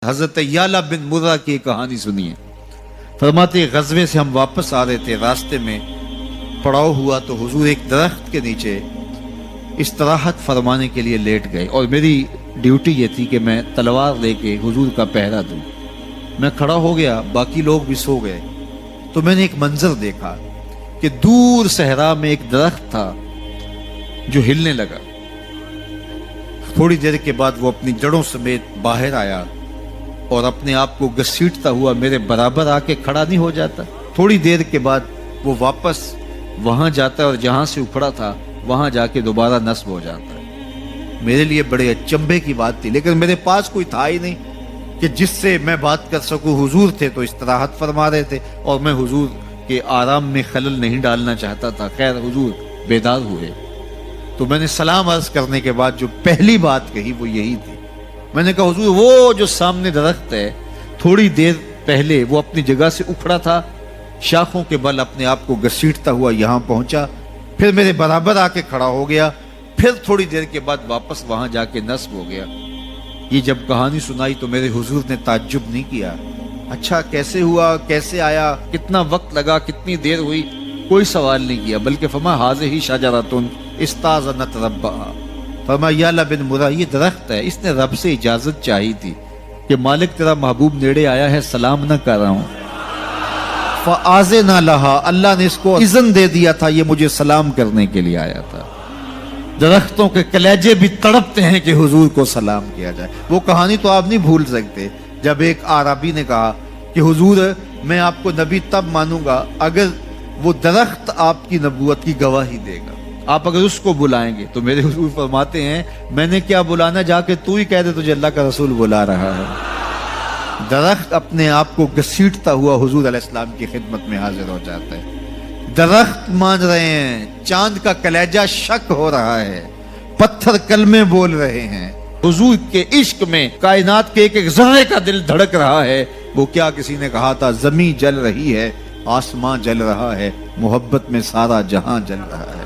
حضرت یعلا بن مرہ کی کہانی سنیے۔ فرماتے غزوے سے ہم واپس آ رہے تھے، راستے میں پڑاؤ ہوا تو حضور ایک درخت کے نیچے استراحت فرمانے کے لیے لیٹ گئے، اور میری ڈیوٹی یہ تھی کہ میں تلوار لے کے حضور کا پہرا دوں۔ میں کھڑا ہو گیا، باقی لوگ بھی سو گئے، تو میں نے ایک منظر دیکھا کہ دور صحرا میں ایک درخت تھا جو ہلنے لگا۔ تھوڑی دیر کے بعد وہ اپنی جڑوں سمیت باہر آیا اور اپنے آپ کو گھسیٹتا ہوا میرے برابر آ کے کھڑا نہیں ہو جاتا۔ تھوڑی دیر کے بعد وہ واپس وہاں جاتا ہے اور جہاں سے اکھڑا تھا وہاں جا کے دوبارہ نصب ہو جاتا ہے۔ میرے لیے بڑے اچنبھے کی بات تھی، لیکن میرے پاس کوئی تھا ہی نہیں کہ جس سے میں بات کر سکوں۔ حضور تھے تو استراحت فرما رہے تھے اور میں حضور کے آرام میں خلل نہیں ڈالنا چاہتا تھا۔ خیر حضور بیدار ہوئے تو میں نے سلام عرض کرنے کے بعد جو پہلی بات کہی وہ یہی تھی۔ میں نے کہا حضور وہ جو سامنے درخت ہے تھوڑی دیر پہلے وہ اپنی جگہ سے اکھڑا تھا، شاخوں کے بل اپنے آپ کو گھسیٹتا ہوا یہاں پہنچا، پھر میرے برابر آ کے کھڑا ہو گیا، پھر تھوڑی دیر کے بعد واپس وہاں جا کے نصب ہو گیا۔ یہ جب کہانی سنائی تو میرے حضور نے تعجب نہیں کیا، اچھا کیسے ہوا، کیسے آیا، کتنا وقت لگا، کتنی دیر ہوئی، کوئی سوال نہیں کیا، بلکہ فرمایا ہاذہ شجرۃ استاذنت ربھا، فرمایا یعلا بن مرہ یہ درخت ہے، اس نے رب سے اجازت چاہی تھی کہ مالک تیرا محبوب نیڑے آیا ہے، سلام نہ کر رہا ہوں، فآذن لہا، اللہ نے اس کو اذن دے دیا تھا، یہ مجھے سلام کرنے کے لیے آیا تھا۔ درختوں کے کلیجے بھی تڑپتے ہیں کہ حضور کو سلام کیا جائے۔ وہ کہانی تو آپ نہیں بھول سکتے جب ایک عربی نے کہا کہ حضور میں آپ کو نبی تب مانوں گا اگر وہ درخت آپ کی نبوت کی گواہی دے گا، آپ اگر اس کو بلائیں گے۔ تو میرے حضور فرماتے ہیں میں نے کیا بلانا، جا کے تو ہی کہہ دے تجھے اللہ کا رسول بلا رہا ہے۔ درخت اپنے آپ کو گھسیٹتا ہوا حضور علیہ السلام کی خدمت میں حاضر ہو جاتا ہے۔ درخت مان رہے ہیں، چاند کا کلیجہ شک ہو رہا ہے، پتھر کلمے بول رہے ہیں، حضور کے عشق میں کائنات کے ایک ایک ذرے کا دل دھڑک رہا ہے۔ وہ کیا کسی نے کہا تھا، زمین جل رہی ہے، آسمان جل رہا ہے، محبت میں سارا جہاں جل رہا ہے۔